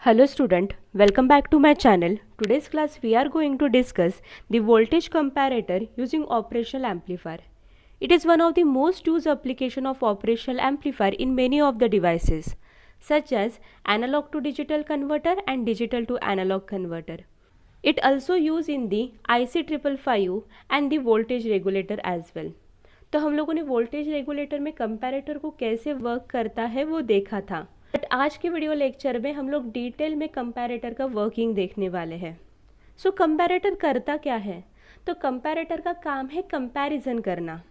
Hello student, welcome back to my channel. Today's class we are going to discuss the voltage comparator using operational amplifier. It is one of the most used application of operational amplifier in many of the devices such as analog to digital converter and digital to analog converter. It also used in the IC 555 and the voltage regulator as well. तो हम लोगों ने voltage regulator में comparator को कैसे work करता है वो देखा था, बट आज के वीडियो लेक्चर में हम लोग डिटेल में कंपैरेटर का वर्किंग देखने वाले हैं। सो कंपैरेटर करता क्या है? तो कंपैरेटर का काम है कंपैरिजन करना।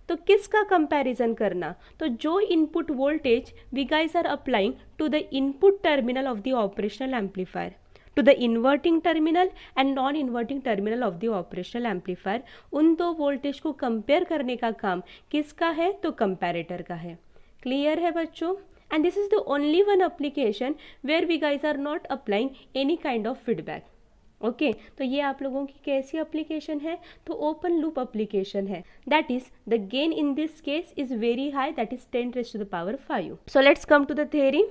तो किसका कंपैरिजन करना? तो जो input voltage we guys are applying to the input terminal of the operational amplifier, to the inverting terminal and non inverting terminal of the operational amplifier, उन दो वोल्टेज को कंपेयर करने का काम किसका है? तो कंपैरेटर का है। क्लियर है बच्चों? And this is the only one application where we guys are not applying any kind of feedback. Okay, तो ये आप लोगों की कैसी एप्लीकेशन है? तो ओपन लूप एप्लीकेशन है। That is the gain in this case is very high, that is 10⁵. So let's come to the theory.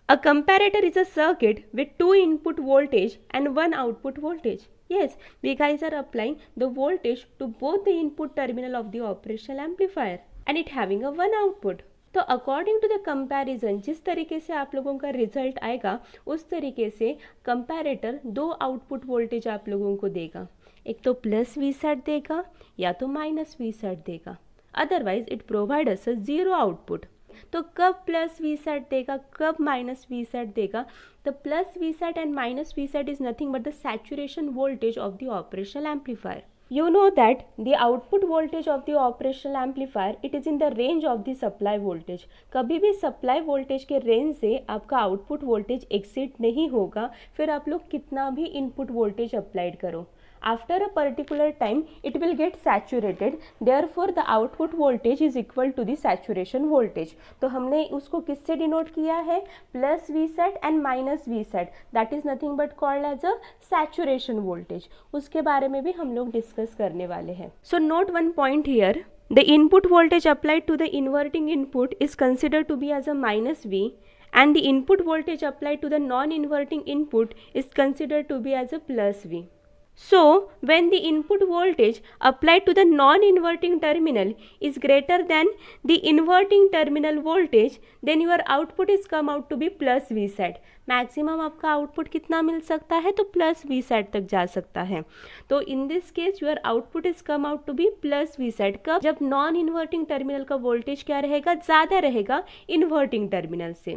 A comparator is a circuit with two input voltage and one output voltage. Yes, we guys are applying the voltage to both the input terminal of the operational amplifier and it having a one output. तो according to the comparison जिस तरीके से आप लोगों का result आएगा उस तरीके से कंपैरेटर दो आउटपुट वोल्टेज आप लोगों को देगा। एक तो प्लस वी सेट देगा या तो माइनस वी सेट देगा। Otherwise it provide us a zero output. तो कब प्लस वी सेट देगा, कब माइनस वी सेट देगा? The plus V set and minus V set is nothing but the saturation voltage of the operational amplifier. You know that the output voltage of the operational amplifier it is in the range of the supply voltage. कभी भी supply voltage के range से आपका output voltage exceed नहीं होगा, फिर आप लोग कितना भी इनपुट वोल्टेज अप्लाइड करो. After a particular time it will get saturated, therefore the output voltage is equal to the saturation voltage. तो हमने उसको किससे डिनोट किया है? Plus V set and minus V set, that is nothing but called as a saturation voltage. उसके बारे में भी हम लोग डिस्कस करने वाले हैं. So note one point here, the input voltage applied to the inverting input is considered to be as a minus V and the input voltage applied to the non-inverting input is considered to be as a plus V. So, when the input voltage applied to the non-inverting terminal is greater than the inverting terminal voltage, then your output is come out to be plus V set. Maximum आपका output कितना मिल सकता है? तो plus V set तक जा सकता है. तो in this case your output is come out to be plus V sat. कब? जब नॉन इन्वर्टिंग टर्मिनल का वोल्टेज क्या रहेगा? ज़्यादा रहेगा इन्वर्टिंग टर्मिनल से.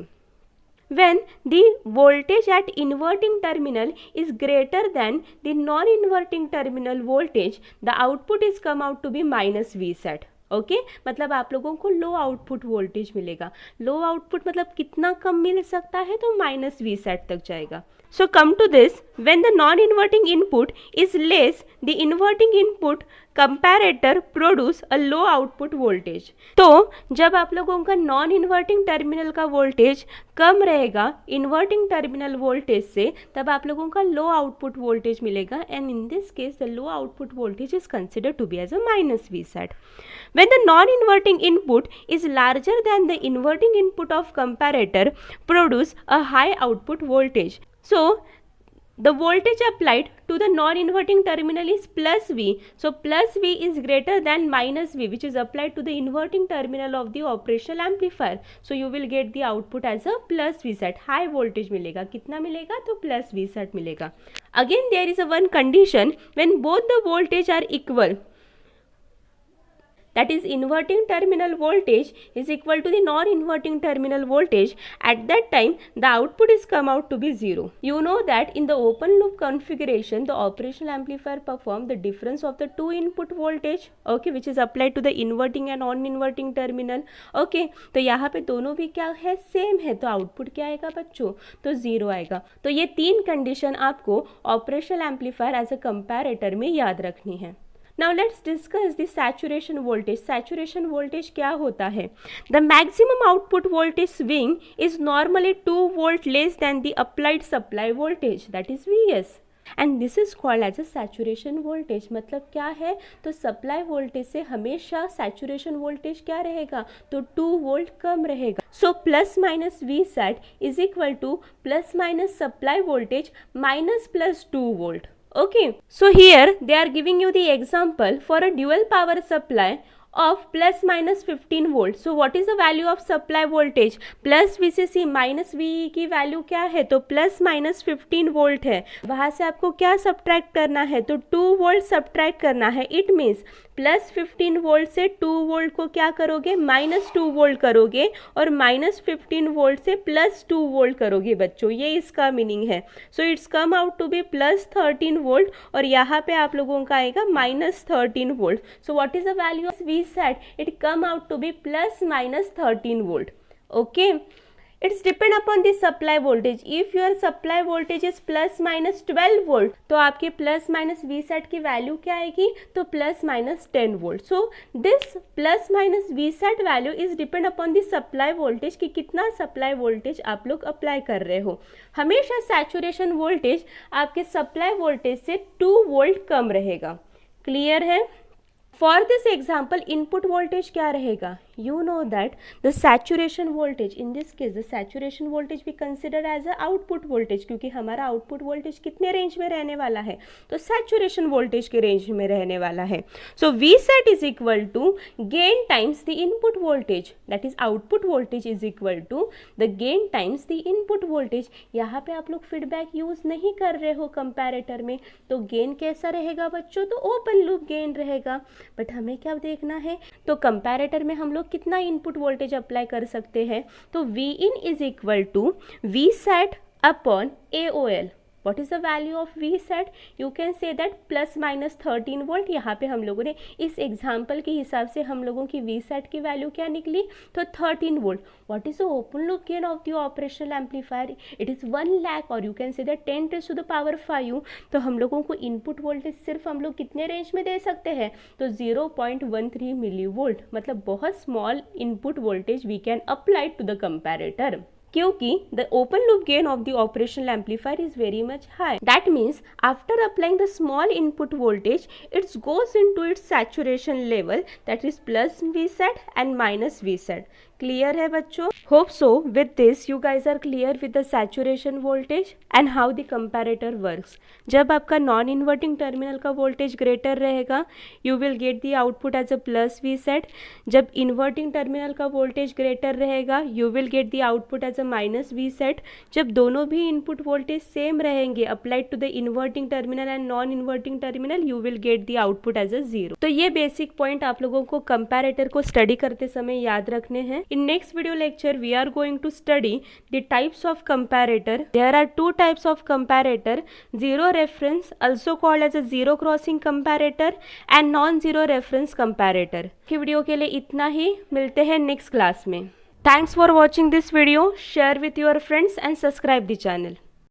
When the voltage at inverting terminal is greater than the non-inverting terminal voltage, the output is come out to be minus V set. Okay मतलब आप लोगों को लो आउटपुट वोल्टेज मिलेगा. लो आउटपुट मतलब कितना कम मिल सकता है? तो माइनस वी सेट तक जाएगा. So come to this, when the non-inverting input is less, the inverting input comparator produce a low output voltage. तो जब आप लोगों का नॉन इन्वर्टिंग टर्मिनल का वोल्टेज कम रहेगा इन्वर्टिंग टर्मिनल वोल्टेज से, तब आप लोगों का लो आउटपुट वोल्टेज मिलेगा. And in this case the low output voltage is considered to be as a minus V sat. When the non-inverting input is larger than the inverting input of comparator produce a high output voltage. So the voltage applied to the non-inverting terminal is plus V. So plus V is greater than minus V, which is applied to the inverting terminal of the operational amplifier. So you will get the output as a plus V set. High voltage मिलेगा. कितना मिलेगा? तो plus V set मिलेगा. Again there is a one condition when both the voltage are equal. That is inverting terminal voltage is equal to the non-inverting terminal voltage. At that time the output is come out to be 0. You know that in the open loop configuration the operational amplifier perform the difference of the two input voltage, okay, which is applied to the inverting and non-inverting terminal. okay, तो यहाँ पे दोनों भी क्या है? Same है. तो output क्या आएगा बच्चों? तो 0 आएगा. तो ये तीन कंडीशन आपको operational amplifier as a comparator में याद रखनी है. Now let's discuss the saturation voltage. Saturation voltage क्या होता है? The maximum output voltage swing is normally 2 volt less than the applied supply voltage, that is Vs. And this is called as a saturation voltage. मतलब क्या है, तो supply voltage से हमेशा saturation voltage क्या रहेगा, तो 2 वोल्ट कम रहेगा। So plus minus V set is equal to plus minus supply voltage minus plus 2 volt. Okay, so here they are giving you the example for a dual power supply of plus minus 15 volt. So what is the value of supply voltage? Plus VCC minus VE की value क्या है, तो plus minus 15 volt है। वहाँ से आपको क्या subtract करना है, तो 2 वोल्ट सब्ट्रैक्ट करना है। इट मीन्स प्लस 15 वोल्ट से 2 वोल्ट को क्या करोगे, माइनस 2 वोल्ट करोगे, और माइनस 15 वोल्ट से प्लस 2 वोल्ट करोगे बच्चों, ये इसका मीनिंग है। So it's come out to be plus 13 volt, और यहाँ पे आप लोगों का आएगा minus 13 volt. So what is the value of V sat, it come out to be plus minus 13 volt. Okay, it's depend upon the supply voltage. If your supply voltage is plus minus 12 volt, तो आपके plus minus V sat की value क्या आएगी, तो plus minus 10 volt. So this plus minus V sat value is depend upon the supply voltage, कि कितना supply voltage आप लोग अप्लाई कर रहे हो. हमेशा सैचुरेशन वोल्टेज आपके सप्लाई वोल्टेज से 2 वोल्ट कम रहेगा. क्लियर है? For this example input voltage क्या रहेगा, you know that the saturation voltage, in this case the saturation voltage भी consider as a output voltage, क्योंकि हमारा आउटपुट वोल्टेज कितने रेंज में रहने वाला है, तो सैचुरेशन वोल्टेज के रेंज में रहने वाला है. So V set is equal to gain times the input voltage, that is output voltage is equal to the gain times the input voltage. यहाँ पे आप लोग फीडबैक यूज नहीं कर रहे हो कंपैरेटर में, तो गेन कैसा रहेगा बच्चों, तो ओपन लूप गेन रहेगा. बट हमें क्या देखना है, तो कंपैरेटर में हम लोग कितना इनपुट वोल्टेज अप्लाई कर सकते हैं, तो V in is equal to V sat upon AOL. What is the value of V set? You can say that plus minus 13 volt. यहाँ पे हम लोगों ने इस एग्जाम्पल के हिसाब से हम लोगों की V set की वैल्यू क्या निकली, तो 13 volt. What is the open loop gain of the operational amplifier? It is 1 lakh, और you can say that 10 raised to the power 5. तो हम लोगों को इनपुट वोल्टेज सिर्फ हम लोग कितने रेंज में दे सकते हैं, तो 0.13 मिली वोल्ट. मतलब बहुत small input voltage we can apply to the comparator, क्योंकि the open loop gain of the operational amplifier is very much high. That means after applying the small input voltage it's goes into its saturation level, that is plus V set and minus V sat. Clear है बच्चों? Hope so with this you guys are clear with the saturation voltage and how the comparator works. जब आपका non inverting terminal का voltage greater रहेगा, you will get the output as a plus V sat. जब inverting terminal का voltage greater रहेगा, you will get the output as a minus V sat. जब दोनों भी इनपुट वोल्टेज सेम रहेंगे applied to the inverting terminal and non inverting terminal, you will get the output as a 0. तो ये basic point आप लोगों को comparator को स्टडी करते समय याद रखने हैं. In next video lecture, we are going to study the types of comparator. There are 2 types of comparator: zero reference, also called as a zero crossing comparator, and non-zero reference comparator. की video के लिए इतना ही, मिलते हैं next class में. Thanks for watching this video. Share with your friends and subscribe the channel.